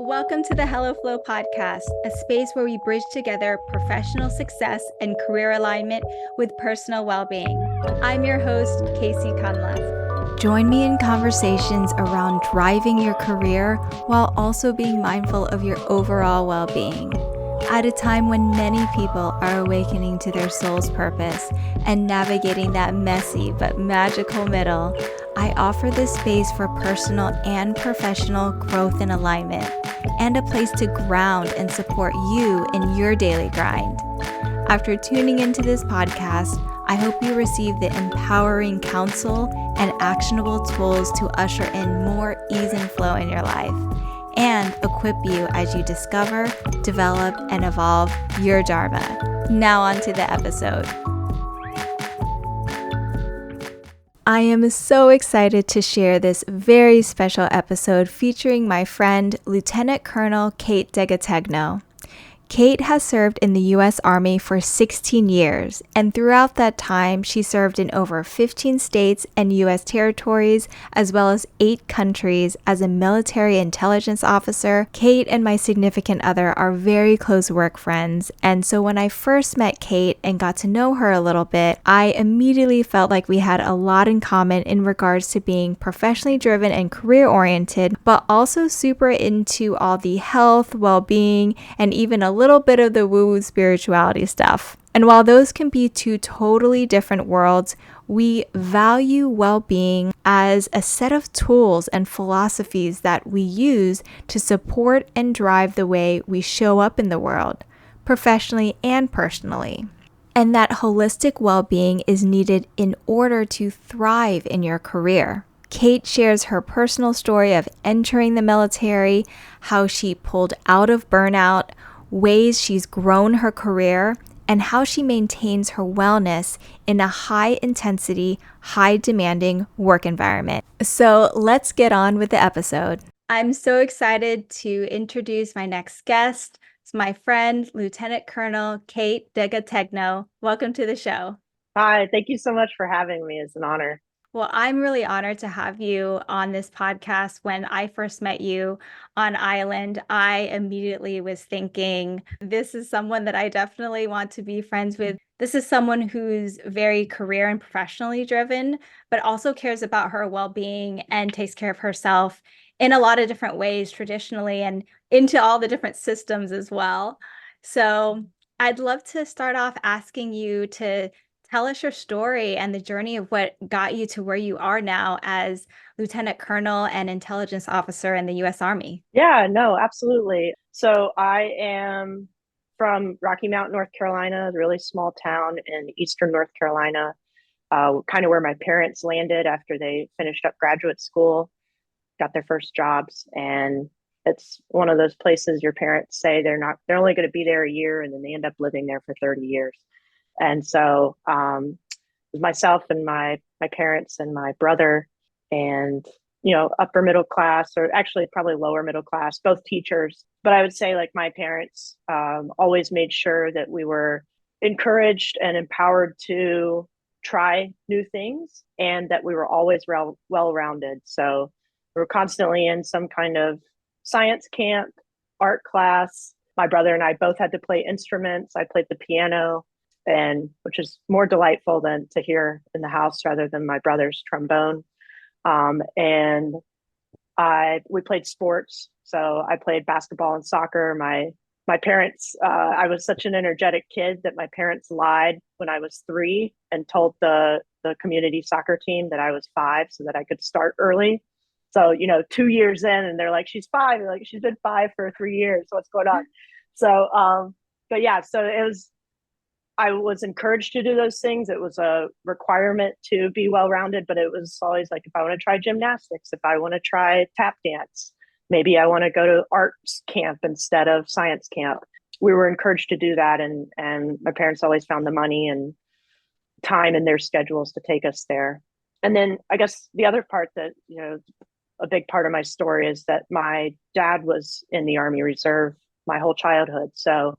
Welcome to the Hello Flow podcast, a space where we bridge together professional success and career alignment with personal well-being. I'm your host, Casey Cunliffe. Join me in conversations around driving your career while also being mindful of your overall well-being. At a time when many people are awakening to their soul's purpose and navigating that messy but magical middle, I offer this space for personal and professional growth and alignment, and a place to ground and support you in your daily grind. After tuning into this podcast, I hope you receive the empowering counsel and actionable tools to usher in more ease and flow in your life, and equip you as you discover, develop, and evolve your Dharma. Now on to the episode. I am so excited to share this very special episode featuring my friend, Lieutenant Colonel Kate DeGategno. Kate has served in the U.S. Army for 16 years, and throughout that time, she served in over 15 states and U.S. territories, as well as 8 countries as a military intelligence officer. Kate and my significant other are very close work friends, and so when I first met Kate and got to know her a little bit, I immediately felt like we had a lot in common in regards to being professionally driven and career-oriented, but also super into all the health, well-being, and even a little bit of the woo-woo spirituality stuff. And while those can be two totally different worlds, we value well-being as a set of tools and philosophies that we use to support and drive the way we show up in the world, professionally and personally. And that holistic well-being is needed in order to thrive in your career. Kate shares her personal story of entering the military, how she pulled out of burnout, ways she's grown her career, and how she maintains her wellness in a high-intensity, high-demanding work environment. So let's get on with the episode. I'm so excited to introduce my next guest. It's my friend, Lieutenant Colonel Kate DeGategno. Welcome to the show. Hi, thank you so much for having me. It's an honor. Well, I'm really honored to have you on this podcast. When I first met you on Island, I immediately was thinking, this is someone that I definitely want to be friends with. This is someone who's very career and professionally driven, but also cares about her well-being and takes care of herself in a lot of different ways traditionally and into all the different systems as well. So I'd love to start off asking you to tell us your story and the journey of what got you to where you are now as Lieutenant Colonel and Intelligence Officer in the U.S. Army. Yeah, no, absolutely. So I am from Rocky Mount, North Carolina, a really small town in eastern North Carolina, kind of where my parents landed after they finished up graduate school, got their first jobs. And it's one of those places your parents say they're only going to be there a year, and then they end up living there for 30 years. And so it was myself and my parents and my brother and, upper middle class, or actually probably lower middle class, both teachers. But I would say like my parents always made sure that we were encouraged and empowered to try new things, and that we were always well-rounded. So we were constantly in some kind of science camp, art class. My brother and I both had to play instruments. I played the piano, and which is more delightful than to hear in the house rather than my brother's trombone. And we played sports. So I played basketball and soccer. My parents, I was such an energetic kid that my parents lied when I was 3 and told the community soccer team that I was 5 so that I could start early. So, 2 years in, and they're like, she's 5. They're like, she's been 5 for 3 years. What's going on? So, but yeah, so I was encouraged to do those things. It was a requirement to be well-rounded, but it was always like, if I want to try gymnastics, if I want to try tap dance, maybe I want to go to arts camp instead of science camp. We were encouraged to do that. And my parents always found the money and time in their schedules to take us there. And then I guess the other part that, a big part of my story is that my dad was in the Army Reserve my whole childhood. So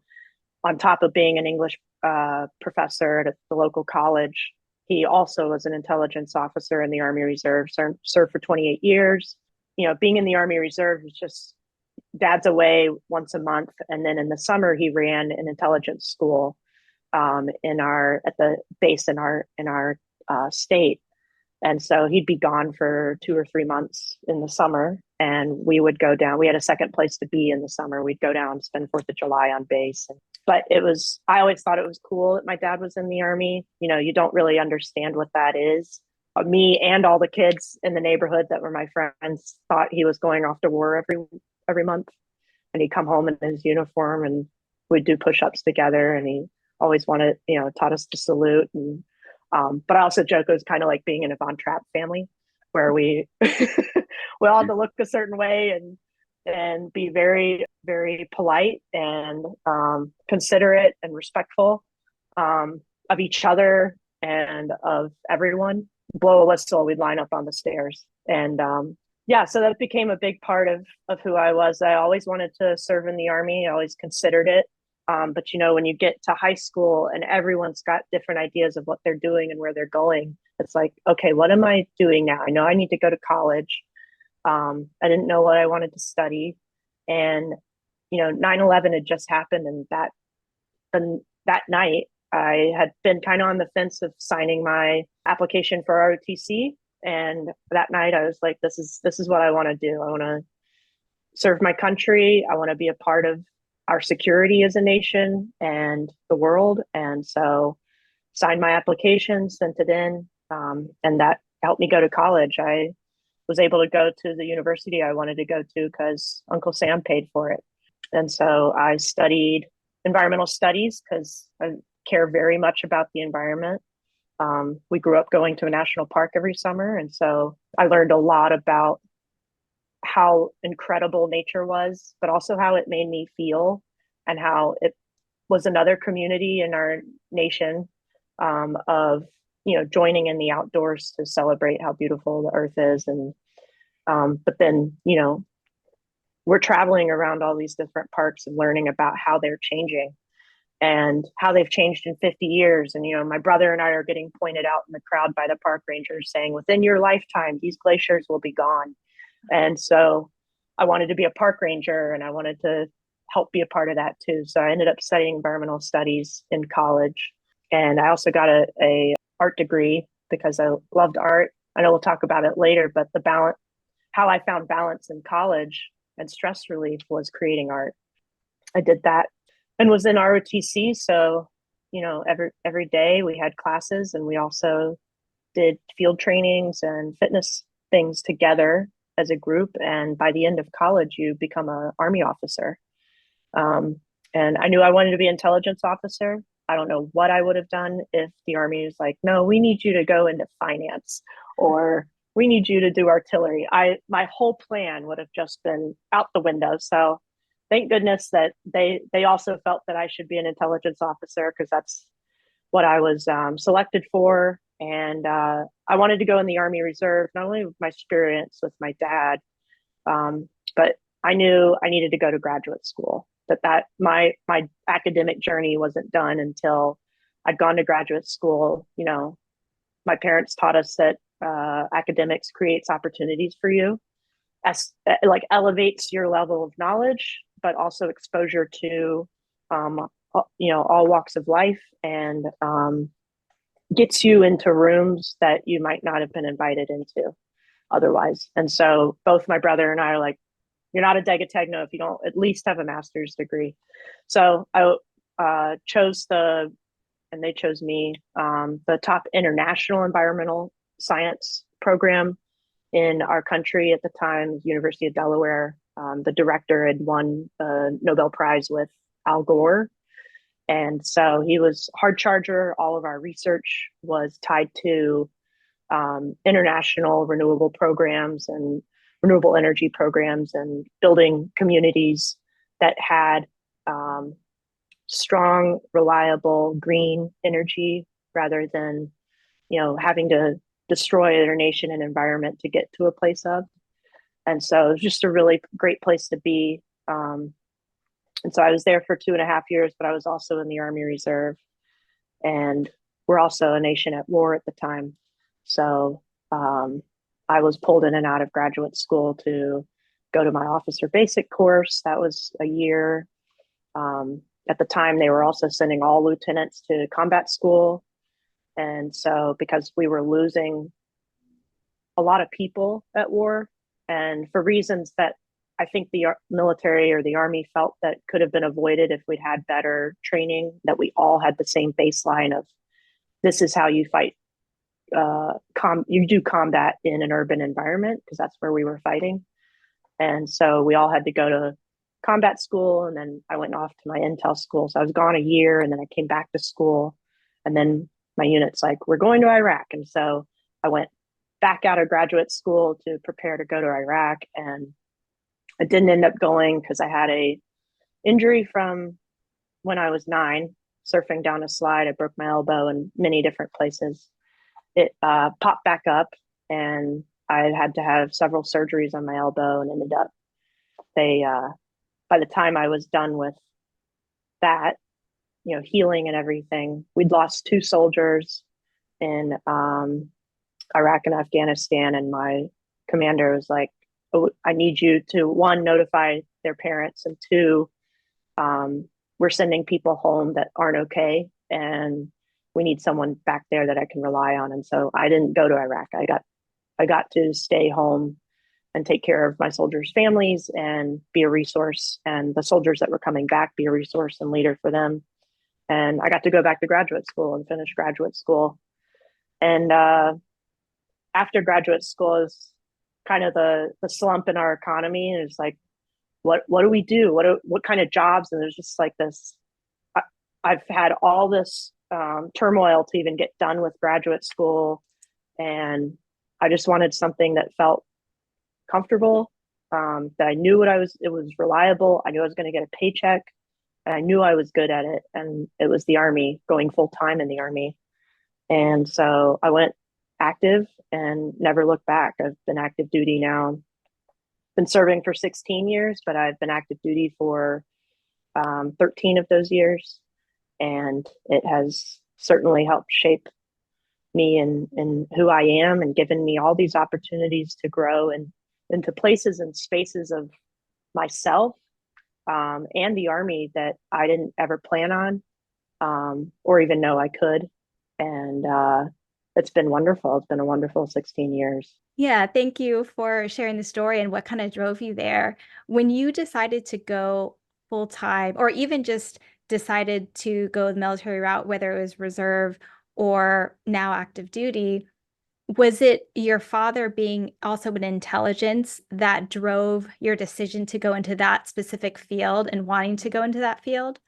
on top of being an English professor at the local college, he also was an intelligence officer in the Army Reserve, served for 28 years. Being in the Army Reserve is just dad's away once a month, and then in the summer he ran an intelligence school at the base in our state. And so he'd be gone for 2 or 3 months in the summer, and we would go down. We had a second place to be in the summer. We'd go down, spend Fourth of July on base. But I always thought it was cool that my dad was in the Army. You don't really understand what that is. Me and all the kids in the neighborhood that were my friends thought he was going off to war every month, and he'd come home in his uniform, and we'd do push-ups together, and he always taught us to salute. And but I also joke it was kind of like being in a Von Trapp family, where we we all had to look a certain way and be very, very polite and considerate and respectful of each other and of everyone. Blow a whistle, we'd line up on the stairs. And yeah, so that became a big part of who I was. I always wanted to serve in the Army. I always considered it. But when you get to high school and everyone's got different ideas of what they're doing and where they're going, it's like, okay, what am I doing now? I know I need to go to college. I didn't know what I wanted to study. And 9/11 had just happened, and that night I had been kind of on the fence of signing my application for ROTC. And that night I was like, this is what I want to do. I want to serve my country. I want to be a part of our security as a nation and the world. And so signed my application, sent it in, and that helped me go to college. I was able to go to the university I wanted to go to because Uncle Sam paid for it. And so I studied environmental studies because I care very much about the environment. We grew up going to a national park every summer. And so I learned a lot about how incredible nature was, but also how it made me feel, and how it was another community in our nation of joining in the outdoors to celebrate how beautiful the earth is. And but then we're traveling around all these different parks and learning about how they're changing and how they've changed in 50 years. And my brother and I are getting pointed out in the crowd by the park rangers saying, within your lifetime these glaciers will be gone. And so I wanted to be a park ranger, and I wanted to help be a part of that too. So I ended up studying environmental studies in college. And I also got a art degree because I loved art. I know we'll talk about it later, but how I found balance in college and stress relief was creating art. I did that and was in ROTC. So, every day we had classes, and we also did field trainings and fitness things together as a group. And by the end of college, you become an Army officer. And I knew I wanted to be an intelligence officer. I don't know what I would have done if the Army was like, no, we need you to go into finance, or we need you to do artillery. My whole plan would have just been out the window. So thank goodness that they also felt that I should be an intelligence officer, because that's what I was selected for. And I wanted to go in the Army Reserve, not only with my experience with my dad, but I knew I needed to go to graduate school. That my academic journey wasn't done until I'd gone to graduate school. My parents taught us that academics creates opportunities for you, elevates your level of knowledge, but also exposure to all walks of life, and gets you into rooms that you might not have been invited into otherwise. And so both my brother and I are like, you're not a DeGategno if you don't at least have a master's degree. So I and they chose me, the top international environmental science program in our country at the time, University of Delaware. The director had won the Nobel Prize with Al Gore. And so he was hard charger. All of our research was tied to international renewable programs and renewable energy programs, and building communities that had strong, reliable, green energy, rather than, having to destroy their nation and environment to get to a place of. And so it was just a really great place to be. And so I was there for 2.5 years, but I was also in the Army Reserve, and we're also a nation at war at the time. So I was pulled in and out of graduate school to go to my officer basic course. That was a year. At the time, they were also sending all lieutenants to combat school. And so, because we were losing a lot of people at war, and for reasons that I think the military or the Army felt that could have been avoided if we'd had better training, that we all had the same baseline of this is how you fight. You do combat in an urban environment because that's where we were fighting. And so we all had to go to combat school. And then I went off to my intel school. So I was gone a year and then I came back to school. And then my unit's like, we're going to Iraq. And so I went back out of graduate school to prepare to go to Iraq. And I didn't end up going because I had a injury from when I was 9, surfing down a slide. I broke my elbow in many different places. It popped back up and I had to have several surgeries on my elbow, and ended up by the time I was done with that, healing and everything, we'd lost 2 soldiers in Iraq and Afghanistan. And my commander was like, oh, I need you to, 1, notify their parents, and 2, we're sending people home that aren't okay. And we need someone back there that I can rely on. And so I didn't go to Iraq. I got to stay home and take care of my soldiers' families and be a resource. And the soldiers that were coming back, be a resource and leader for them. And I got to go back to graduate school and finish graduate school. And after graduate school is kind of the slump in our economy. And it's like, what do we do? What kind of jobs? And there's just like this, I've had all this turmoil to even get done with graduate school. And I just wanted something that felt comfortable, that I knew it was reliable. I knew I was going to get a paycheck, and I knew I was good at it. And it was the Army, going full time in the Army. And so I went active and never looked back. I've been active duty now, been serving for 16 years, but I've been active duty for 13 of those years. And it has certainly helped shape me and who I am, and given me all these opportunities to grow and into places and spaces of myself and the Army that I didn't ever plan on or even know I could. And it's been wonderful. It's been a wonderful 16 years. Yeah, thank you for sharing the story and what kind of drove you there. When you decided to go full time, or even just decided to go the military route, whether it was reserve or now active duty, was it your father being also in intelligence that drove your decision to go into that specific field and wanting to go into that field?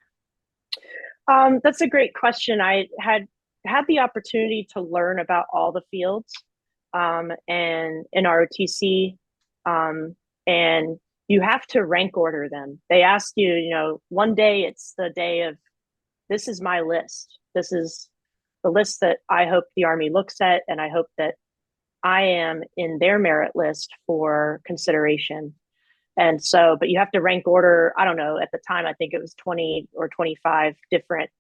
That's a great question. I had the opportunity to learn about all the fields and in ROTC, and you have to rank order them. They ask you, one day it's the day of, this is my list. This is the list that I hope the Army looks at, and I hope that I am in their merit list for consideration. And so, but you have to rank order, I don't know, at the time, I think it was 20 or 25 different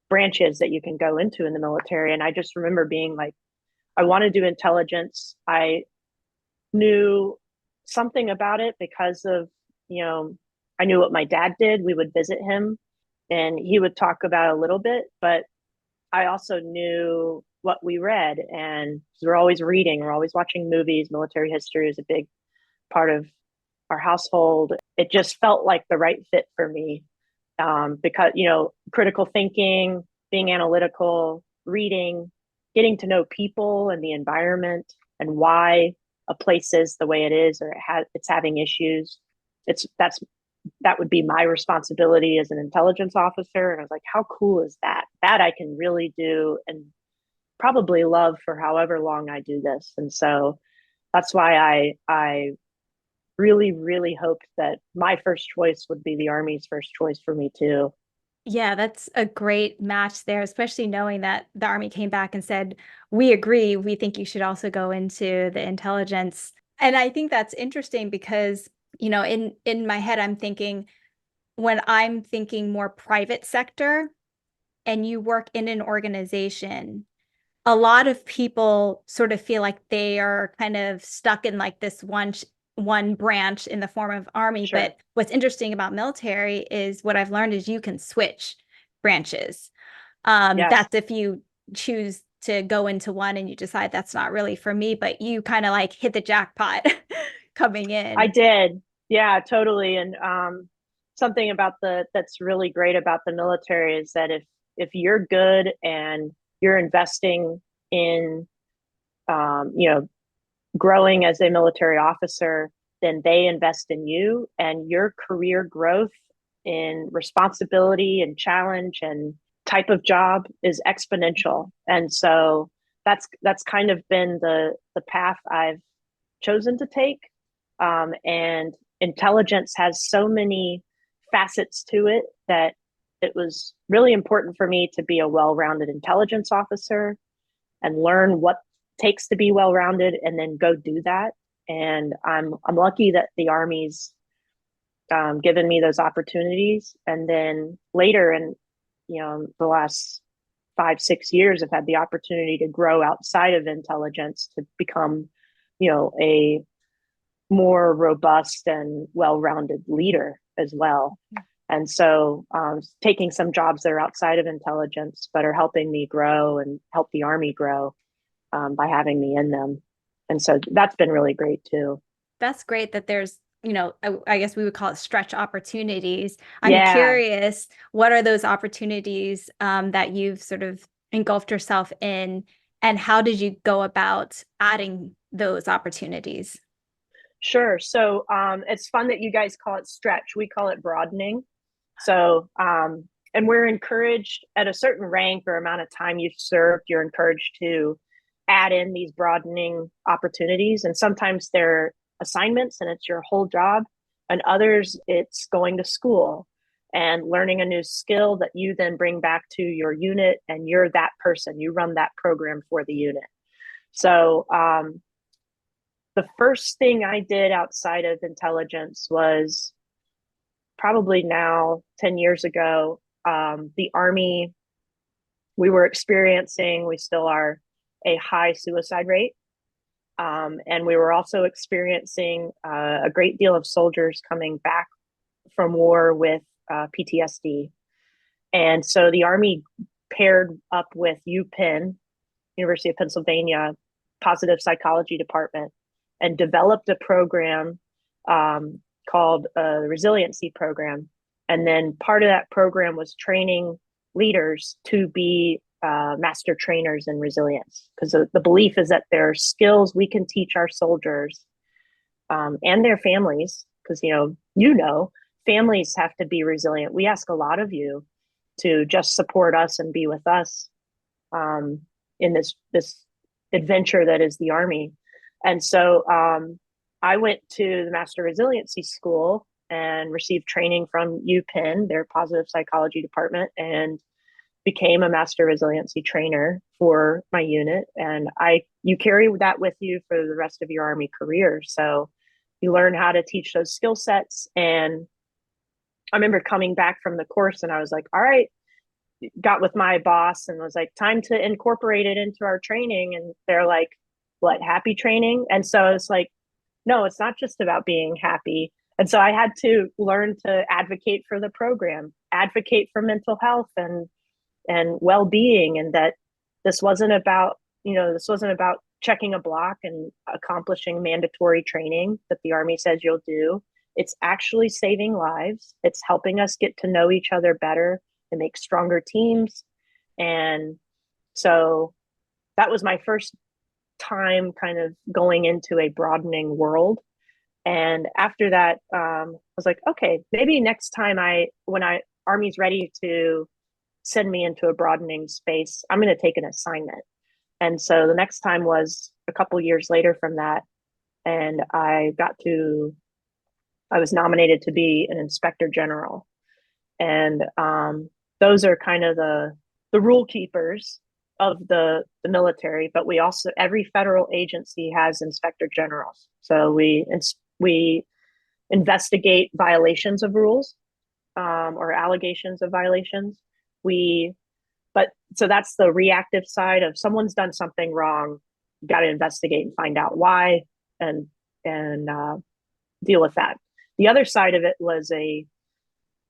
branches that you can go into in the military. And I just remember being like, I want to do intelligence. I knew something about it because of, I knew what my dad did. We would visit him and he would talk about a little bit, but I also knew what we read, and we're always reading, we're always watching movies. Military history is a big part of our household. It just felt like the right fit for me because, critical thinking, being analytical, reading, getting to know people and the environment and why a place is the way it is, or it's having issues. That would be my responsibility as an intelligence officer. And I was like, how cool is that? That I can really do and probably love for however long I do this. And so that's why I really, really hoped that my first choice would be the Army's first choice for me too. Yeah, that's a great match there, especially knowing that the Army came back and said, we agree, we think you should also go into the intelligence. And I think that's interesting because, in my head, I'm thinking, when I'm thinking more private sector and you work in an organization, a lot of people sort of feel like they are kind of stuck in like this one one branch in the form of army. Sure. But what's interesting about military is what I've learned is you can switch branches. Yes, That's if you choose to go into one and you decide that's not really for me, but you kind of like hit the jackpot coming I in. did. Yeah, totally. And something about that's really great about the military is that if you're good and you're investing in you know, growing as a military officer, then they invest in you, and your career growth in responsibility and challenge and type of job is exponential. And so that's kind of been the path I've chosen to take. And intelligence has so many facets to it that it was really important for me to be a well-rounded intelligence officer and learn what takes to be well-rounded and then go do that. And I'm lucky that the Army's given me those opportunities. And then later in, the last 5 6 years, I've had the opportunity to grow outside of intelligence to become, a more robust and well-rounded leader as well. And so taking some jobs that are outside of intelligence but are helping me grow and help the Army grow by having me in them. And so that's been really great too. That's great that there's, I guess we would call it stretch opportunities. I'm Yeah, curious, what are those opportunities that you've sort of engulfed yourself in, and how did you go about adding those opportunities? sure. So it's fun that you guys call it stretch. We call it broadening. So, and we're encouraged at a certain rank or amount of time you've served, you're encouraged to add in these broadening opportunities. And sometimes they're assignments and it's your whole job. And others, it's going to school and learning a new skill that you then bring back to your unit. And you're that person, you run that program for the unit. So, the first thing I did outside of intelligence was probably now 10 years ago. The Army, we were experiencing, we still are, a high suicide rate. And we were also experiencing a great deal of soldiers coming back from war with PTSD. And so the Army paired up with UPenn, University of Pennsylvania, Positive Psychology Department, and developed a program called the Resiliency Program. And then part of that program was training leaders to be master trainers in resilience, because the belief is that there are skills we can teach our soldiers and their families, because families have to be resilient. We ask a lot of you to just support us and be with us in this adventure that is the Army. And so I went to the Master Resiliency School and received training from UPenn, their positive psychology department, and became a Master Resiliency Trainer for my unit. And you carry that with you for the rest of your Army career. So you learn how to teach those skill sets. And I remember coming back from the course and I was like, all right, got with my boss and was like, time to incorporate it into our training. And they're like, what, happy training? And so it's like, no, it's not just about being happy. And so I had to learn to advocate for the program, advocate for mental health and well-being, and that this wasn't about checking a block and accomplishing mandatory training that the Army says you'll do. It's actually saving lives. It's helping us get to know each other better and make stronger teams. And so that was my first time kind of going into a broadening world. And after that, I was like, okay, maybe next time when Army's ready to send me into a broadening space, I'm going to take an assignment. And so the next time was a couple years later from that. And I was nominated to be an inspector general. And those are kind of the rule keepers of the military, but we also, every federal agency has inspector generals. So we investigate violations of rules or allegations of violations. So that's the reactive side of someone's done something wrong. You got to investigate and find out why, and deal with that. The other side of it was a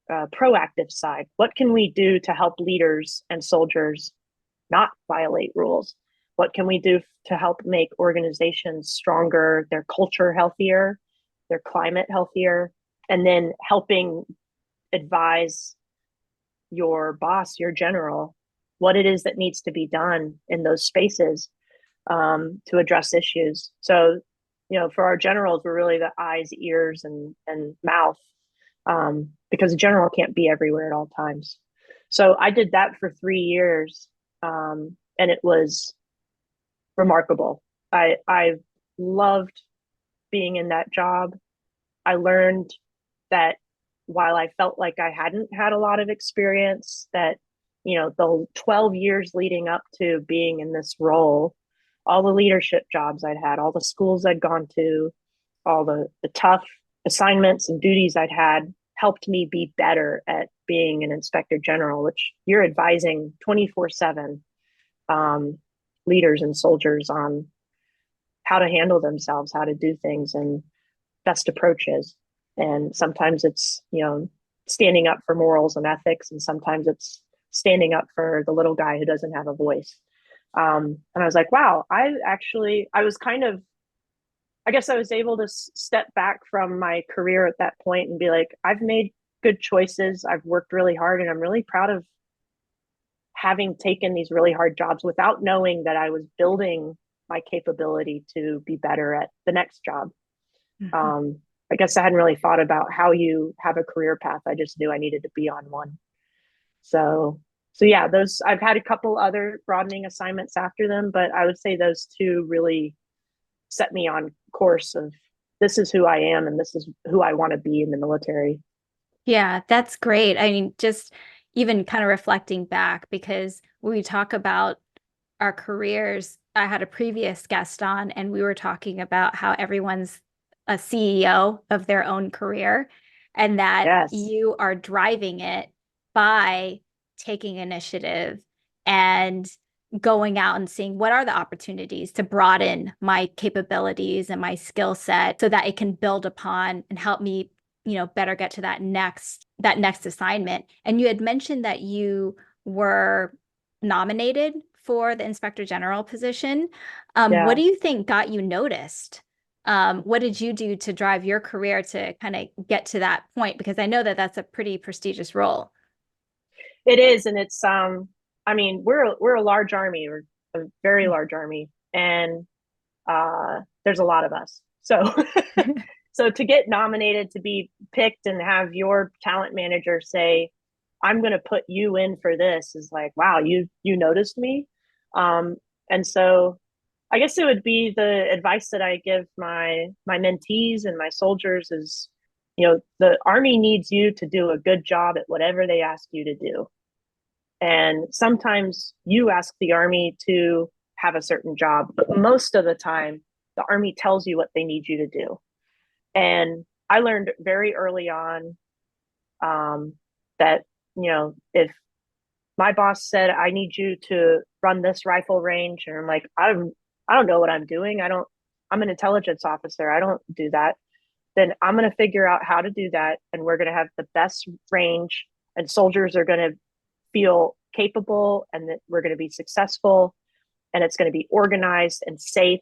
proactive side. What can we do to help leaders and soldiers not violate rules? What can we do to help make organizations stronger, their culture healthier, their climate healthier, and then helping advise your boss, your general, what it is that needs to be done in those spaces to address issues. So, for our generals, we're really the eyes, ears, and mouth, because a general can't be everywhere at all times. So I did that for 3 years, and it was remarkable. I loved being in that job. I learned that while I felt like I hadn't had a lot of experience, that the 12 years leading up to being in this role, all the leadership jobs I'd had, all the schools I'd gone to, all the tough assignments and duties I'd had helped me be better at being an inspector general, which you're advising 24/7 leaders and soldiers on how to handle themselves, how to do things, and best approaches. And sometimes it's, standing up for morals and ethics, and sometimes it's standing up for the little guy who doesn't have a voice. And I was like, wow, I was kind of, I guess I was able to step back from my career at that point and be like, I've made good choices. I've worked really hard, and I'm really proud of having taken these really hard jobs without knowing that I was building my capability to be better at the next job. Mm-hmm. I guess I hadn't really thought about how you have a career path. I just knew I needed to be on one. So yeah, I've had a couple other broadening assignments after them, but I would say those two really set me on course of this is who I am and this is who I want to be in the military. Yeah, that's great. I mean, just even kind of reflecting back, because when we talk about our careers, I had a previous guest on and we were talking about how everyone's a CEO of their own career, and that Yes. you are driving it by taking initiative and going out and seeing what are the opportunities to broaden my capabilities and my skill set so that it can build upon and help me, better get to that next assignment. And you had mentioned that you were nominated for the Inspector General position. Yeah. What do you think got you noticed? What did you do to drive your career to kind of get to that point? Because I know that that's a pretty prestigious role. It is, and it's I mean, we're a large army, we're a very large army, and there's a lot of us. So so to get nominated, to be picked and have your talent manager say, I'm going to put you in for this is like, wow, you noticed me. And so I guess it would be the advice that I give my mentees and my soldiers is, the Army needs you to do a good job at whatever they ask you to do. And sometimes you ask the Army to have a certain job, but most of the time, the Army tells you what they need you to do. And I learned very early on that, if my boss said, I need you to run this rifle range, and I'm like, I don't know what I'm doing. I'm an intelligence officer. I don't do that. Then I'm going to figure out how to do that. And we're going to have the best range, and soldiers are going to feel capable, and that we're going to be successful, and it's going to be organized and safe.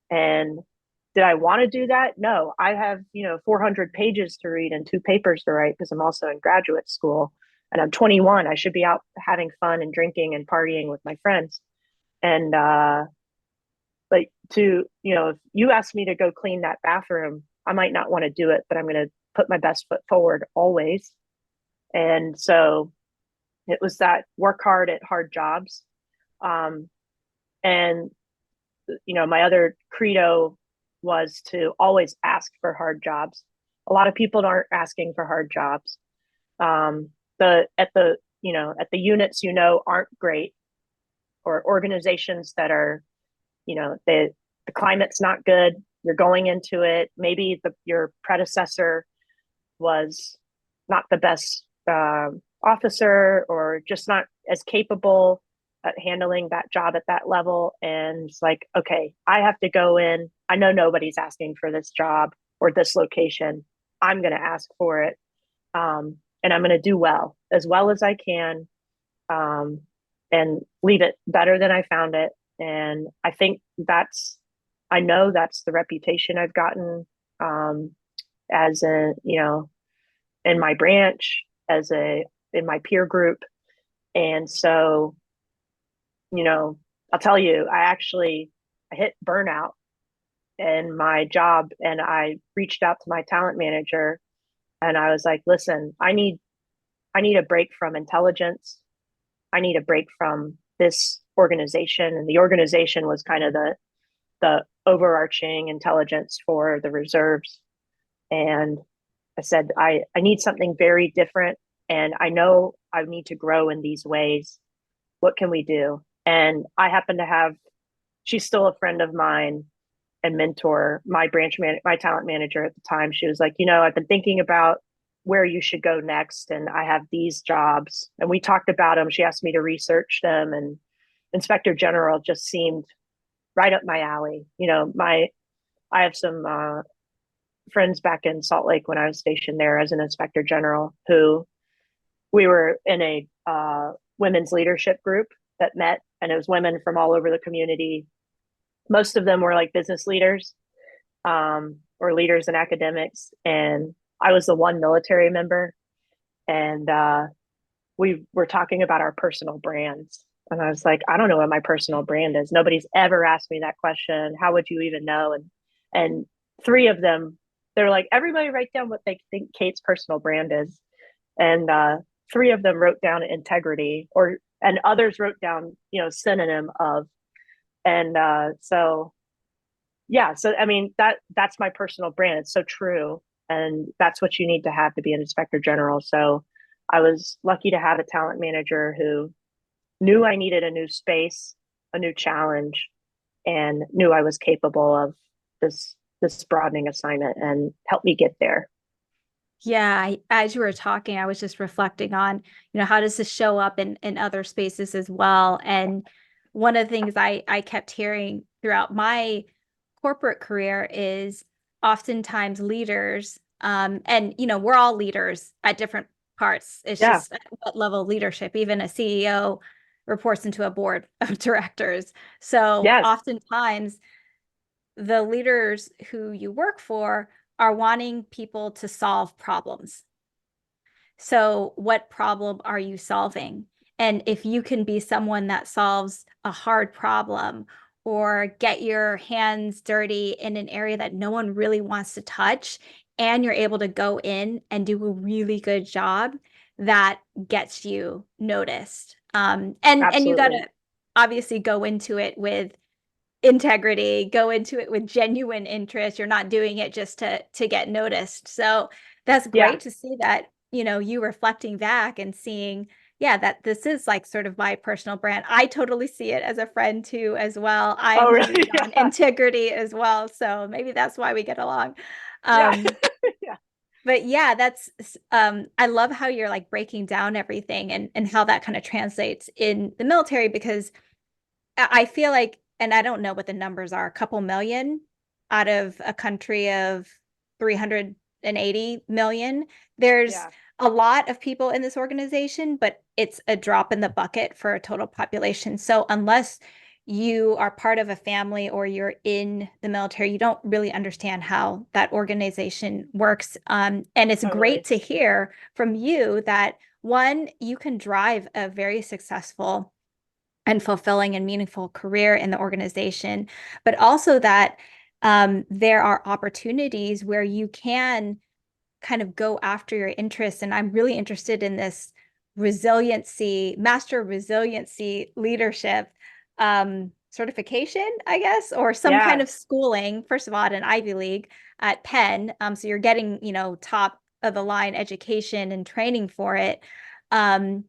And did I want to do that? No, I have, 400 pages to read and 2 papers to write because I'm also in graduate school and I'm 21. I should be out having fun and drinking and partying with my friends. And, but if you ask me to go clean that bathroom, I might not want to do it, but I'm going to put my best foot forward always. And so it was that work hard at hard jobs. And, my other credo was to always ask for hard jobs. A lot of people aren't asking for hard jobs. At the units, aren't great, or organizations that are, the climate's not good. You're going into it. Maybe your predecessor was not the best officer, or just not as capable at handling that job at that level. And it's like, okay, I have to go in. I know nobody's asking for this job. or this location, I'm going to ask for it. And I'm going to do as well as I can, um, and leave it better than I found it. And I think I know that's the reputation I've gotten, as in my branch, in my peer group. And so, I'll tell you, I hit burnout in my job, and I reached out to my talent manager, and I was like, listen, I need a break from intelligence. I need a break from this organization. And the organization was kind of the overarching intelligence for the reserves. And I said, I need something very different. And I know I need to grow in these ways. What can we do? And I happen to have, she's still a friend of mine and mentor, my talent manager at the time. She was like, I've been thinking about where you should go next, and I have these jobs. And we talked about them. She asked me to research them, and Inspector General just seemed right up my alley. I have some friends back in Salt Lake when I was stationed there as an Inspector General, who we were in a women's leadership group that met, and it was women from all over the community. Most of them were like business leaders, or leaders in academics. And I was the one military member. And we were talking about our personal brands. And I was like, I don't know what my personal brand is. Nobody's ever asked me that question. How would you even know? And three of them, they're like, everybody write down what they think Kate's personal brand is. And three of them wrote down integrity, and others wrote down, synonym of. And so I mean, that's my personal brand. It's so true. And that's what you need to be an Inspector General. So I was lucky to have a talent manager who knew I needed a new space, a new challenge, and knew I was capable of this broadening assignment, and helped me get there. Yeah, as you were talking, I was just reflecting on, how does this show up in other spaces as well? And one of the things I kept hearing throughout my corporate career is oftentimes leaders, and we're all leaders at different parts. It's Yeah. just at what level of leadership. Even a CEO reports into a board of directors. So Yes. oftentimes the leaders who you work for are wanting people to solve problems. So what problem are you solving? And if you can be someone that solves a hard problem or get your hands dirty in an area that no one really wants to touch, and you're able to go in and do a really good job, that gets you noticed. And you got Absolutely. to obviously go into it with integrity, go into it with genuine interest. You're not doing it just to get noticed. So that's Yeah. great to see that, you reflecting back and seeing, yeah, that this is like sort of my personal brand. I totally see it as a friend too, as well. Oh, I'm really? huge on Yeah. integrity as well. So maybe that's why we get along. Yeah. Um, Yeah. but yeah, that's I love how you're like breaking down everything and how that kind of translates in the military, because I feel like, and I don't know what the numbers are, a couple million out of a country of 380 million. There's Yeah. a lot of people in this organization, but it's a drop in the bucket for a total population. So unless you are part of a family or you're in the military, you don't really understand how that organization works. And it's great Totally. to hear from you that, one, you can drive a very successful and fulfilling and meaningful career in the organization, but also that there are opportunities where you can kind of go after your interests. And I'm really interested in this master resiliency leadership certification, I guess, or some kind Yeah. of schooling, first of all, at an Ivy League at Penn. So you're getting, top of the line education and training for it. Um,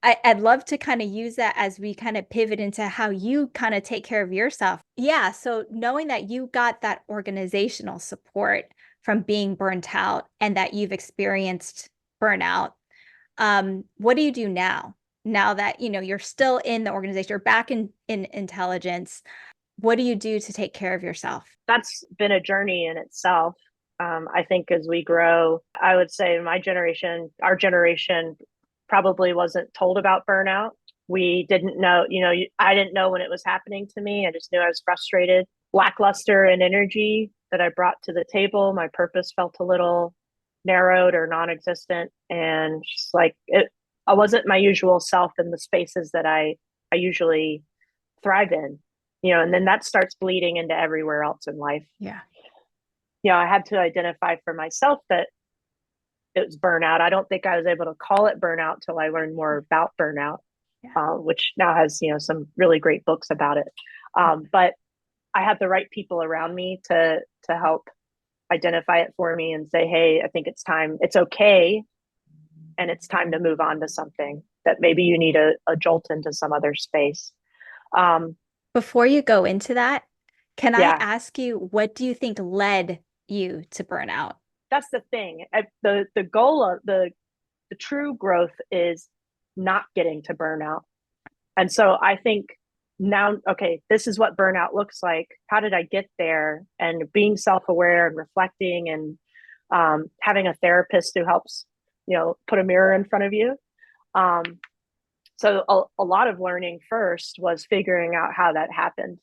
I'd love to kind of use that as we kind of pivot into how you kind of take care of yourself. Yeah. So knowing that you got that organizational support from being burnt out and that you've experienced burnout, what do you do now? Now that, you're still in the organization, you're back in intelligence. What do you do to take care of yourself? That's been a journey in itself. I think as we grow, I would say my generation, our generation probably wasn't told about burnout. We didn't know, I didn't know when it was happening to me. I just knew I was frustrated, lackluster in energy that I brought to the table. My purpose felt a little narrowed or non-existent, and just like it, I wasn't my usual self in the spaces that I usually thrive in, and then that starts bleeding into everywhere else in life. Yeah. I had to identify for myself that it was burnout. I don't think I was able to call it burnout till I learned more about burnout, Yeah. which now has, some really great books about it. But I had the right people around me to help identify it for me and say, hey, I think it's time. It's okay. And it's time to move on to something that maybe you need a jolt into some other space. Um, Before you go into that, can I yeah, ask you, what do you think led you to burnout? that's the thing. The goal of the true growth is not getting to burnout. And so I think now, okay, this is what burnout looks like. How did I get there? And being self-aware and reflecting, and having a therapist who helps, put a mirror in front of you. Um, so a lot of learning first was figuring out how that happened.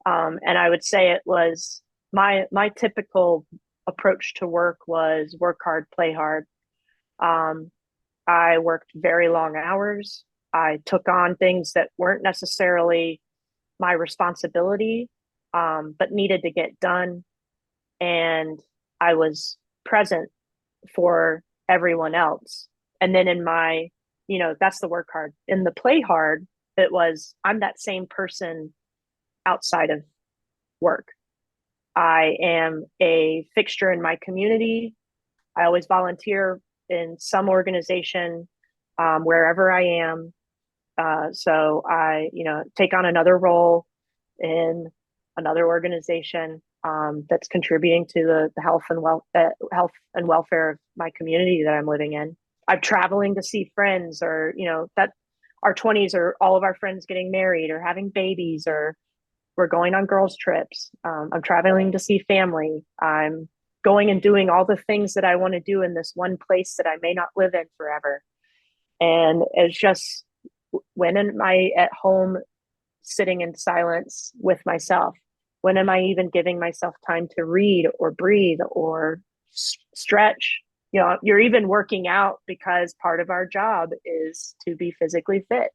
And I would say it was my typical approach to work was work hard, play hard. Um, I worked very long hours. I took on things that weren't necessarily my responsibility, but needed to get done. And I was present for everyone else. And then in my, that's the work hard. In the play hard, it was I'm that same person outside of work. I am a fixture in my community. I always volunteer in some organization, wherever I am. So I, take on another role in another organization, that's contributing to the health and welfare of my community that I'm living in. I'm traveling to see friends, or that our 20s are all of our friends getting married or having babies, or we're going on girls' trips. I'm traveling to see family. I'm going and doing all the things that I want to do in this one place that I may not live in forever. And it's just, when am I at home sitting in silence with myself? When am I even giving myself time to read or breathe or stretch? You're even working out because part of our job is to be physically fit.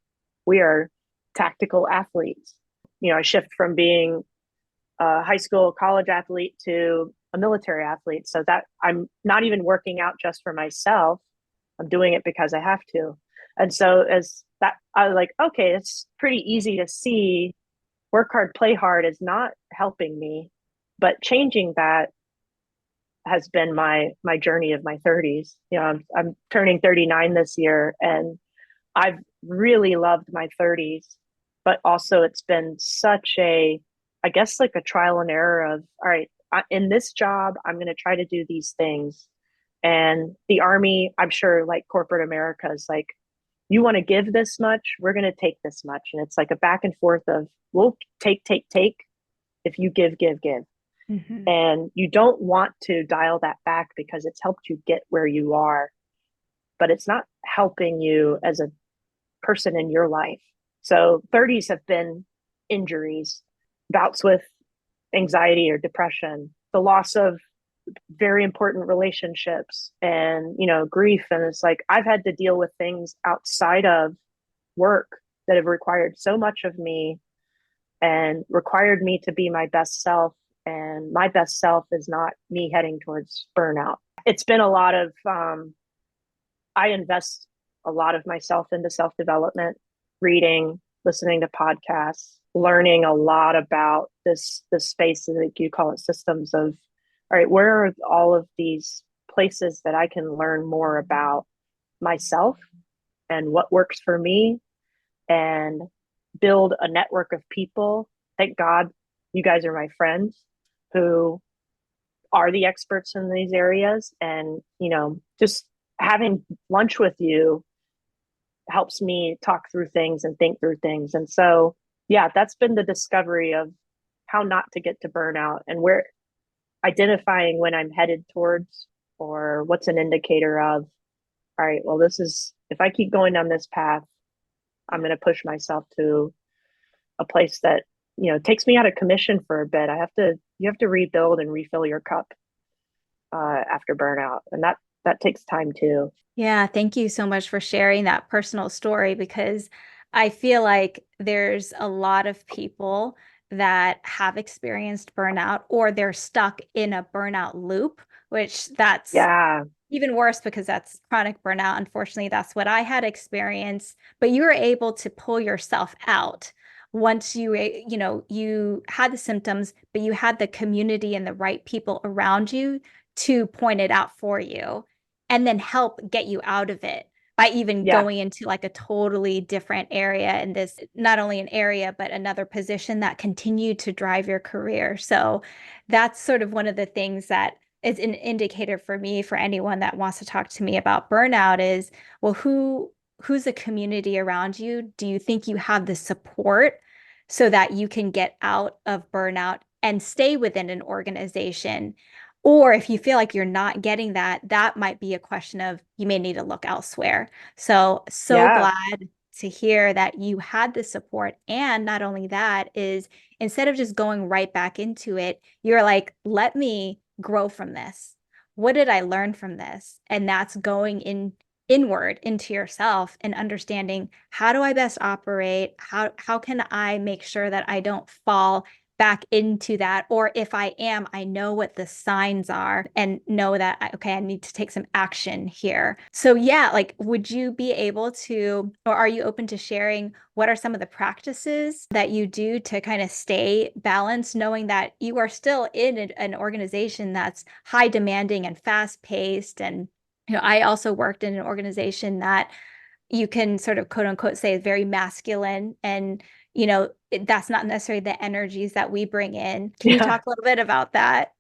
We are tactical athletes. I shift from being a high school, college athlete to a military athlete. So that I'm not even working out just for myself. I'm doing it because I have to. And so as that, I was like, okay, it's pretty easy to see work hard, play hard is not helping me, but changing that has been my journey of my 30s. I'm turning 39 this year, and I've really loved my 30s, but also it's been such I guess like a trial and error of, all right, in this job, I'm going to try to do these things. And the Army, I'm sure like corporate America is like, you want to give this much, we're going to take this much. And it's like a back and forth of, we'll take, if you give, give, give. Mm-hmm. And you don't want to dial that back because it's helped you get where you are, but it's not helping you as a person in your life. So 30s have been injuries, bouts with anxiety or depression, the loss of very important relationships, and grief. And it's like I've had to deal with things outside of work that have required so much of me and required me to be my best self. And my best self is not me heading towards burnout. It's been a lot of I invest a lot of myself into self-development, reading, listening to podcasts, learning a lot about this space, like you call it, systems of, all right, where are all of these places that I can learn more about myself and what works for me, and build a network of people. Thank God you guys are my friends who are the experts in these areas. And, just having lunch with you helps me talk through things and think through things. And so, yeah, that's been the discovery of how not to get to burnout, and where identifying when I'm headed towards or what's an indicator of, all right, well, this is, if I keep going down this path, I'm going to push myself to a place that, takes me out of commission for a bit. You have to rebuild and refill your cup after burnout. And that takes time too. Yeah, thank you so much for sharing that personal story because I feel like there's a lot of people that have experienced burnout or they're stuck in a burnout loop, which that's Yeah. even worse because that's chronic burnout. Unfortunately, that's what I had experienced, but you were able to pull yourself out once you had the symptoms, but you had the community and the right people around you to point it out for you and then help get you out of it by even Yeah. going into like a totally different area and this not only an area but another position that continued to drive your career. So that's sort of one of the things that is an indicator for me for anyone that wants to talk to me about burnout is, well, who's a community around you? Do you think you have the support so that you can get out of burnout and stay within an organization? Or if you feel like you're not getting that, that might be a question of you may need to look elsewhere. So Yeah. glad to hear that you had the support. And not only that, is instead of just going right back into it, you're like, let me grow from this. What did I learn from this? And that's going inward into yourself and understanding how do I best operate? How can I make sure that I don't fall back into that? Or if I am, I know what the signs are and know that, okay, I need to take some action here. So, yeah, like, would you be able to, or are you open to sharing what are some of the practices that you do to kind of stay balanced, knowing that you are still in an organization that's high demanding and fast paced? And, I also worked in an organization that you can sort of quote unquote say is very masculine and that's not necessarily the energies that we bring in. Can you Yeah. talk a little bit about that?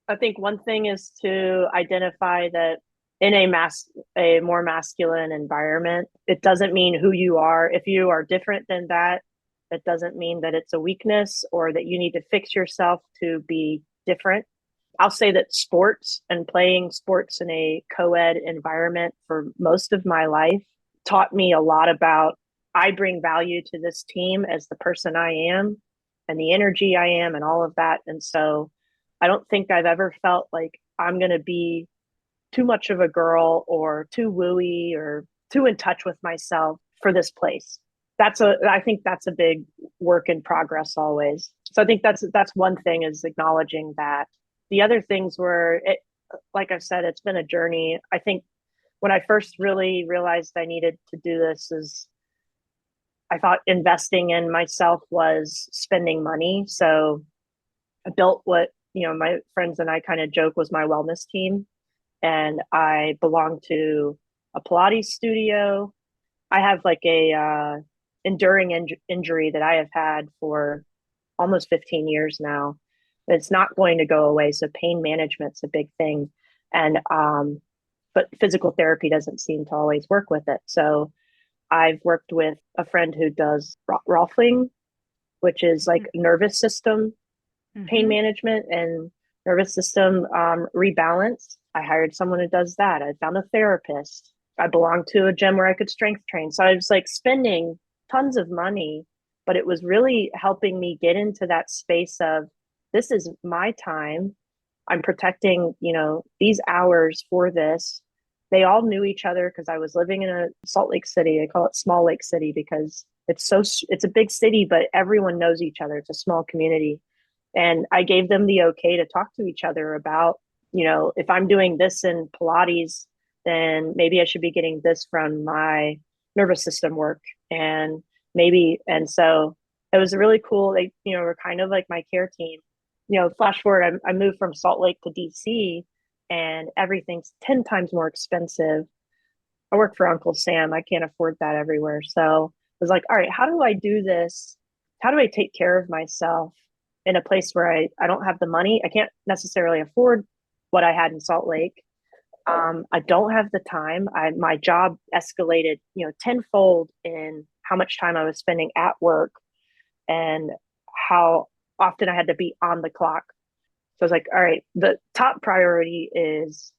I think one thing is to identify that in a more masculine environment, it doesn't mean who you are. If you are different than that, that doesn't mean that it's a weakness or that you need to fix yourself to be different. I'll say that sports and playing sports in a co-ed environment for most of my life taught me a lot about I bring value to this team as the person I am and the energy I am and all of that. And so I don't think I've ever felt like I'm going to be too much of a girl or too wooey or too in touch with myself for this place. I think that's a big work in progress always. So I think that's one thing is acknowledging that. The other things were like I said, it's been a journey. I think when I first really realized I needed to do this is I thought investing in myself was spending money. So I built what, my friends and I kind of joke was my wellness team. And I belong to a Pilates studio. I have like a enduring injury that I have had for almost 15 years now. It's not going to go away. So pain management's a big thing. And but physical therapy doesn't seem to always work with it. So I've worked with a friend who does Rolfing, which is like nervous system pain Mm-hmm. management and nervous system rebalance. I hired someone who does that. I found a therapist. I belonged to a gym where I could strength train. So I was like spending tons of money, but it was really helping me get into that space of this is my time. I'm protecting, these hours for this. They all knew each other because I was living in a Salt Lake City. I call it Small Lake City because it's a big city, but everyone knows each other. It's a small community. And I gave them the okay to talk to each other about, if I'm doing this in Pilates, then maybe I should be getting this from my nervous system work. And so it was really cool. They, were kind of like my care team. Flash forward, I moved from Salt Lake to DC and everything's 10 times more expensive. I work for Uncle Sam. I can't afford that everywhere. So I was like, all right, how do I do this? How do I take care of myself in a place where I don't have the money? I can't necessarily afford what I had in Salt Lake. I don't have the time. My job escalated, tenfold in how much time I was spending at work and how often I had to be on the clock. So I was like, all right, the top priority is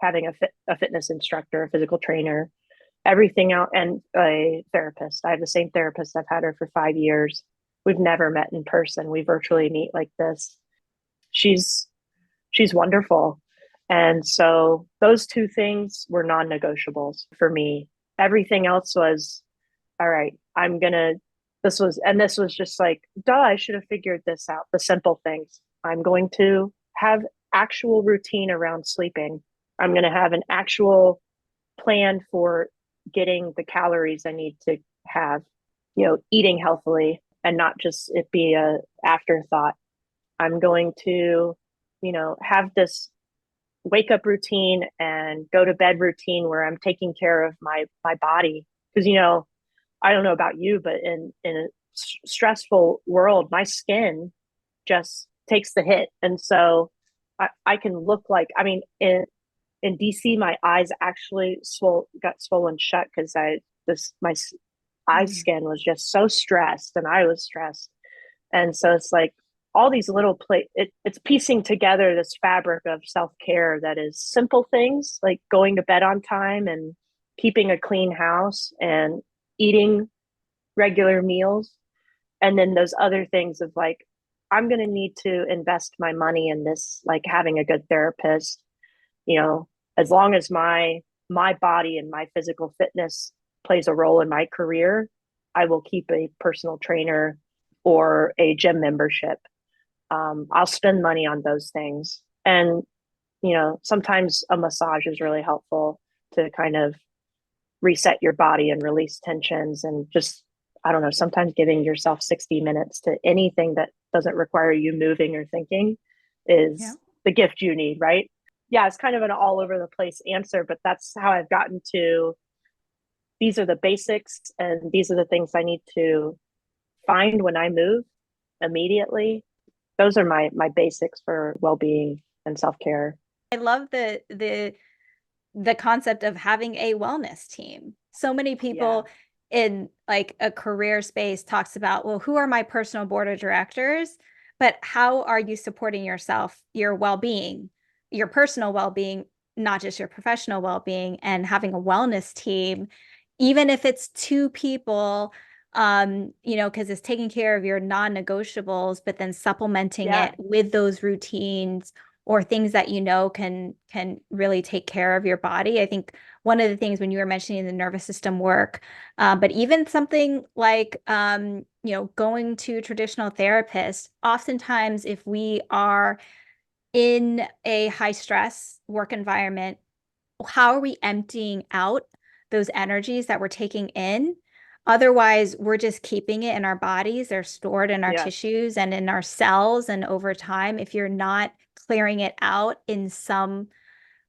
having a fitness instructor, a physical trainer, everything out, and a therapist. I have the same therapist. I've had her for 5 years. We've never met in person. We virtually meet like this. She's she's wonderful. And so those two things were non-negotiables for me. Everything else was, all right, I'm gonna this was just like, duh, I should have figured this out. The simple things. I'm going to have actual routine around sleeping. I'm going to have an actual plan for getting the calories I need to have, eating healthily and not just it be a afterthought. I'm going to, have this wake up routine and go to bed routine where I'm taking care of my body. Because, I don't know about you, but in a stressful world, my skin just takes the hit. And so I can look like, I mean, in DC, my eyes actually got swollen shut because my eye skin was just so stressed and I was stressed. And so it's like all these little it's piecing together this fabric of self-care that is simple things like going to bed on time and keeping a clean house and eating regular meals. And then those other things of like, I'm going to need to invest my money in this, like having a good therapist, as long as my body and my physical fitness plays a role in my career, I will keep a personal trainer or a gym membership. I'll spend money on those things. And, sometimes a massage is really helpful to kind of reset your body and release tensions and just, I don't know, sometimes giving yourself 60 minutes to anything that doesn't require you moving or thinking is the gift you need, right? Yeah, it's kind of an all over the place answer, but that's how I've gotten to these are the basics and these are the things I need to find when I move immediately. Those are my basics for well-being and self-care. I love the concept of having a wellness team. So many people in like a career space talks about, well, who are my personal board of directors? But how are you supporting yourself, your well-being, your personal well-being, not just your professional well-being, and having a wellness team, even if it's two people, because it's taking care of your non-negotiables, but then supplementing it with those routines or things that can really take care of your body. I think one of the things when you were mentioning the nervous system work, but even something like going to a traditional therapist, oftentimes if we are in a high stress work environment, how are we emptying out those energies that we're taking in? Otherwise, we're just keeping it in our bodies. They're stored in our tissues and in our cells. And over time, if you're not clearing it out in some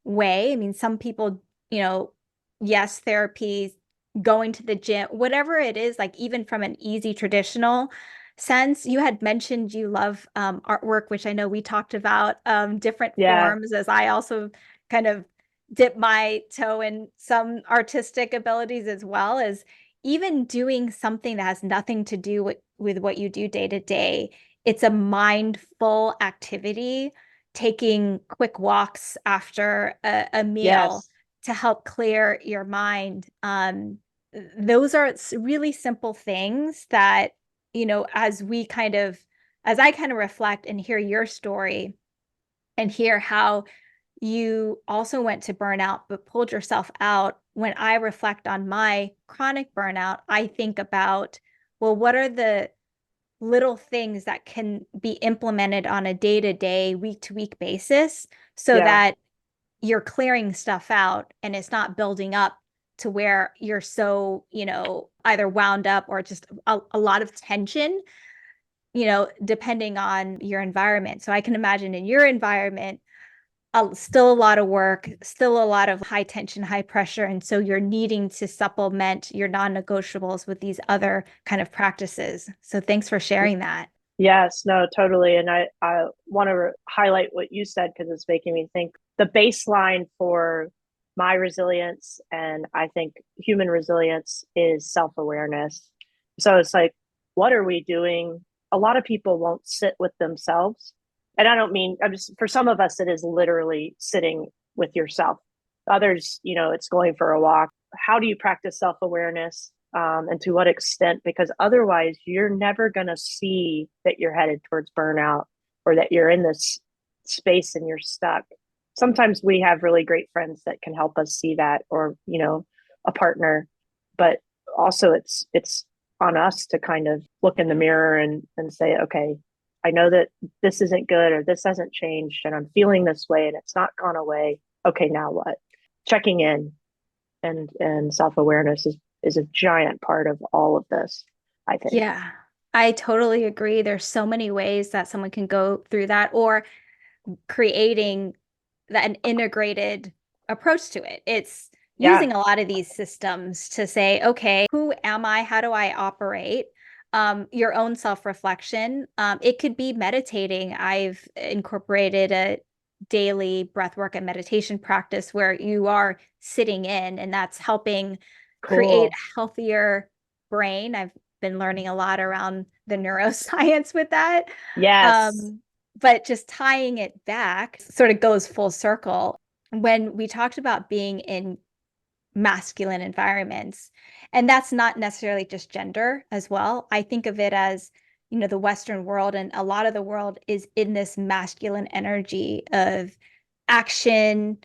way, I mean, some people, yes, therapy, going to the gym, whatever it is, like even from an easy traditional sense. You had mentioned you love artwork, which I know we talked about different forms, as I also kind of dip my toe in some artistic abilities as well, as even doing something that has nothing to do with what you do day to day. It's a mindful activity, taking quick walks after a meal to help clear your mind. Those are really simple things that, as I kind of reflect and hear your story and hear how you also went to burnout, but pulled yourself out. When I reflect on my chronic burnout, I think about, well, what are the little things that can be implemented on a day-to-day, week-to-week basis so that you're clearing stuff out and it's not building up to where you're so, either wound up or just a lot of tension, depending on your environment. So I can imagine in your environment, still a lot of work, still a lot of high tension, high pressure. And so you're needing to supplement your non-negotiables with these other kind of practices. So thanks for sharing that. Yes, no, totally. And I want to highlight what you said because it's making me think the baseline for my resilience and I think human resilience is self-awareness. So it's like, what are we doing? A lot of people won't sit with themselves And I don't mean, I'm just, for some of us, it is literally sitting with yourself. Others, it's going for a walk. How do you practice self-awareness, and to what extent? Because otherwise you're never going to see that you're headed towards burnout or that you're in this space and you're stuck. Sometimes we have really great friends that can help us see that, or, a partner, but also it's on us to kind of look in the mirror and say, okay, I know that this isn't good, or this hasn't changed, and I'm feeling this way and it's not gone away. Okay, now what? Checking in and self-awareness is a giant part of all of this, I think. Yeah, I totally agree. There's so many ways that someone can go through that, or creating an integrated approach to it. It's Yeah, using a lot of these systems to say, okay, who am I? How do I operate? Your own self-reflection. It could be meditating. I've incorporated a daily breathwork and meditation practice where you are sitting in, and that's helping create cool. a healthier brain. I've been learning a lot around the neuroscience with that. Yes. Um, but just tying it back sort of goes full circle. When we talked about being in masculine environments, and that's not necessarily just gender as well. I think of it as, the Western world, and a lot of the world is in this masculine energy of action,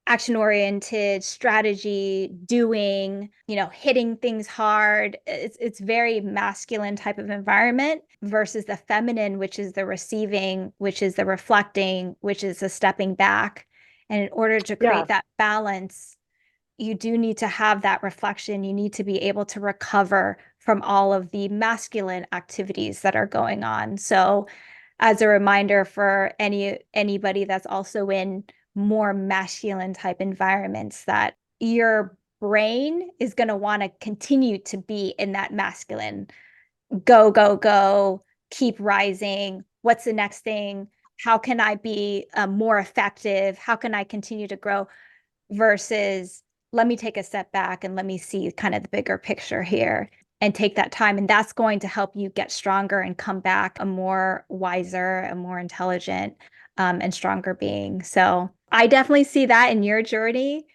action oriented strategy, doing, hitting things hard. It's very masculine type of environment versus the feminine, which is the receiving, which is the reflecting, which is the stepping back. And in order to Yeah. create that balance, you do need to have that reflection. You need to be able to recover from all of the masculine activities that are going on. So, as a reminder for anybody that's also in more masculine type environments, that your brain is going to want to continue to be in that masculine go, go, go, keep rising. What's the next thing? How can I be more effective? How can I continue to grow? Versus, let me take a step back and let me see kind of the bigger picture here and take that time. And that's going to help you get stronger and come back a more wiser, a more intelligent, and stronger being. So I definitely see that in your journey.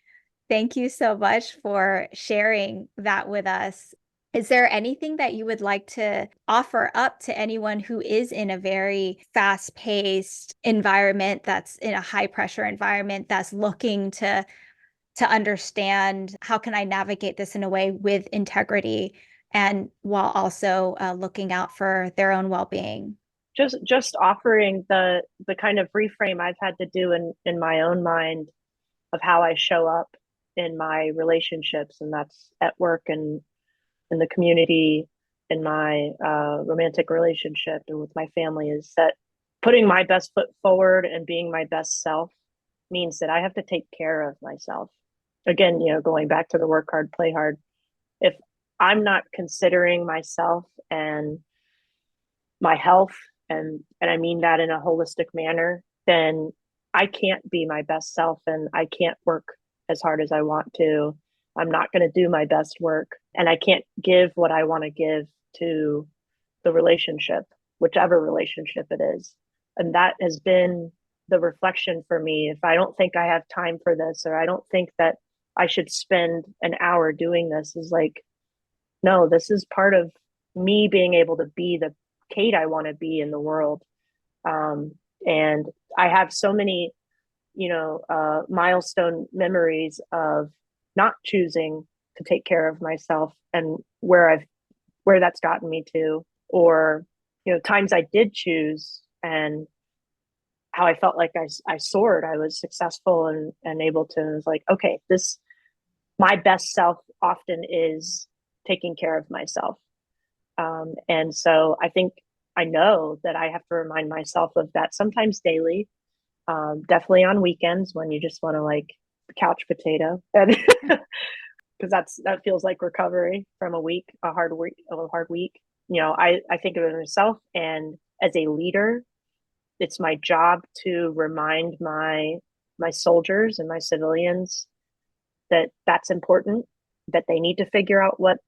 Thank you so much for sharing that with us. Is there anything that you would like to offer up to anyone who is in a very fast-paced environment, that's in a high pressure environment, that's looking to understand how can I navigate this in a way with integrity and while also looking out for their own well-being? Just offering the kind of reframe I've had to do in my own mind of how I show up in my relationships, and that's at work and in the community, in my romantic relationship, and with my family, is that putting my best foot forward and being my best self means that I have to take care of myself. Again, going back to the work hard, play hard. If I'm not considering myself and my health, and I mean that in a holistic manner, then I can't be my best self and I can't work as hard as I want to. I'm not going to do my best work, and I can't give what I want to give to the relationship, whichever relationship it is. And that has been the reflection for me. If I don't think I have time for this, or I don't think that I should spend an hour doing this, is like, no, this is part of me being able to be the Kate I want to be in the world. Um, and I have so many, milestone memories of not choosing to take care of myself, and where that's gotten me to, or times I did choose, and how I felt like I soared, I was successful and able to, was like, okay, this, my best self often is taking care of myself. And so I think I know that I have to remind myself of that sometimes daily, definitely on weekends when you just want to like couch potato, and because that feels like recovery from a hard week. I think of it myself, and as a leader, it's my job to remind my soldiers and my civilians that that's important, that they need to figure out what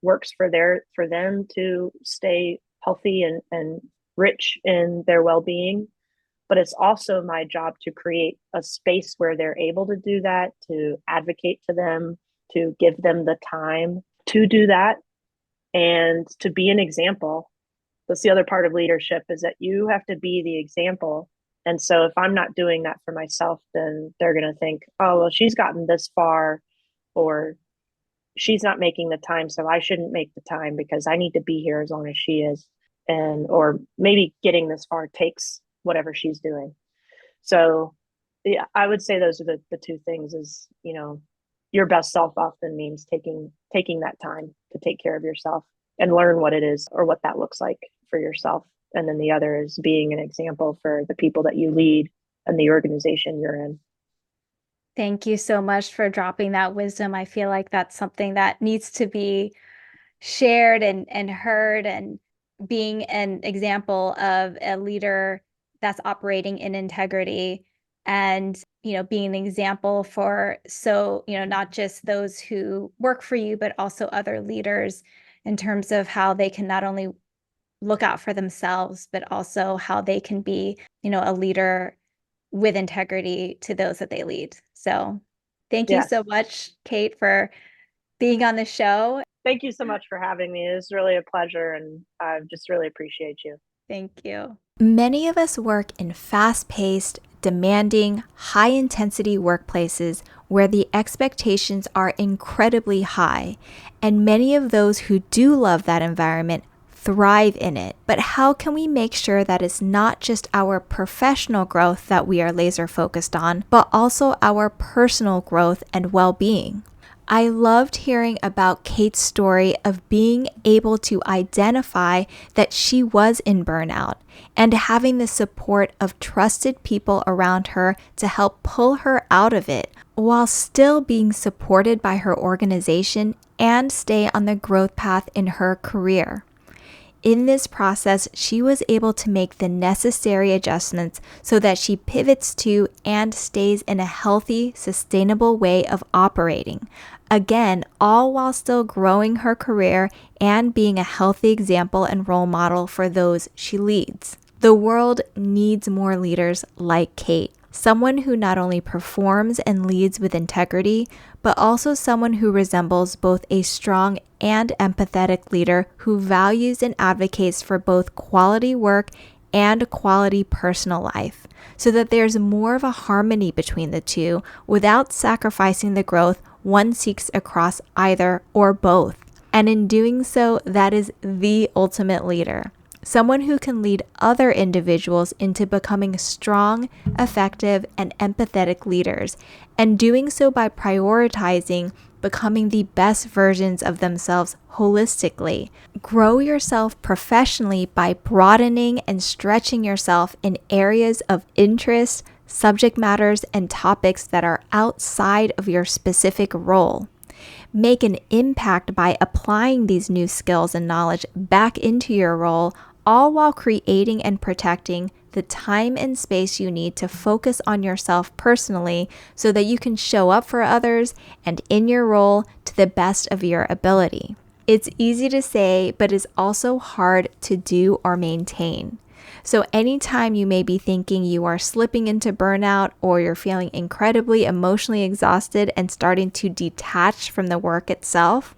works for them to stay healthy and rich in their well-being. but it's also my job to create a space where they're able to do that, to advocate to them, to give them the time to do that, and to be an example. That's the other part of leadership, is that you have to be the example. And so if I'm not doing that for myself, then they're going to think, oh, well, she's gotten this far, or she's not making the time, so I shouldn't make the time because I need to be here as long as she is. And, or maybe getting this far takes whatever she's doing. So yeah, I would say those are the two things is, your best self often means taking that time to take care of yourself and learn what it is or what that looks like for yourself. And then the other is being an example for the people that you lead and the organization you're in. Thank you so much for dropping that wisdom. I feel like that's something that needs to be shared and heard, and being an example of a leader that's operating in integrity, and being an example for not just those who work for you, but also other leaders in terms of how they can not only look out for themselves, but also how they can be a leader with integrity to those that they lead. So thank you so much, Kate, for being on the show. Thank you so much for having me. It was really a pleasure, and I just really appreciate you. Thank you. Many of us work in fast-paced, demanding, high-intensity workplaces where the expectations are incredibly high, and many of those who do love that environment thrive in it. But how can we make sure that it's not just our professional growth that we are laser focused on, but also our personal growth and well-being? I loved hearing about Kate's story of being able to identify that she was in burnout and having the support of trusted people around her to help pull her out of it, while still being supported by her organization and stay on the growth path in her career. In this process, she was able to make the necessary adjustments so that she pivots to and stays in a healthy, sustainable way of operating. Again, all while still growing her career and being a healthy example and role model for those she leads. The world needs more leaders like Kate. Someone who not only performs and leads with integrity, but also someone who resembles both a strong and empathetic leader who values and advocates for both quality work and quality personal life, so that there's more of a harmony between the two without sacrificing the growth one seeks across either or both. And in doing so, that is the ultimate leader. Someone who can lead other individuals into becoming strong, effective, and empathetic leaders, and doing so by prioritizing becoming the best versions of themselves holistically. Grow yourself professionally by broadening and stretching yourself in areas of interest, subject matters, and topics that are outside of your specific role. Make an impact by applying these new skills and knowledge back into your role, all while creating and protecting the time and space you need to focus on yourself personally so that you can show up for others and in your role to the best of your ability. It's easy to say, but it's also hard to do or maintain. So anytime you may be thinking you are slipping into burnout, or you're feeling incredibly emotionally exhausted and starting to detach from the work itself,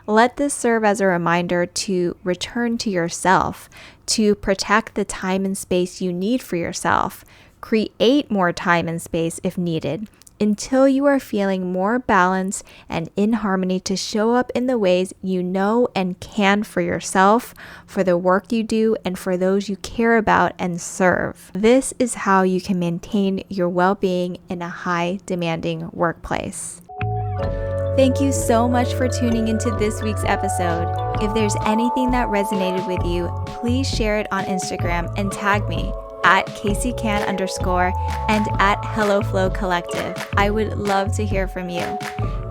let this serve as a reminder to return to yourself, to protect the time and space you need for yourself, create more time and space if needed, until you are feeling more balanced and in harmony to show up in the ways you know and can for yourself, for the work you do, and for those you care about and serve. This is how you can maintain your well-being in a high demanding workplace. Thank you so much for tuning into this week's episode. If there's anything that resonated with you, please share it on Instagram and tag me at CaseyCan_ and at HelloFlow Collective. I would love to hear from you.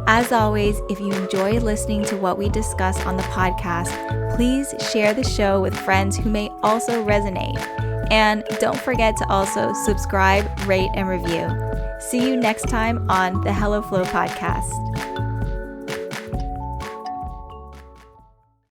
As always, if you enjoy listening to what we discuss on the podcast, please share the show with friends who may also resonate. And don't forget to also subscribe, rate, and review. See you next time on the HelloFlow podcast.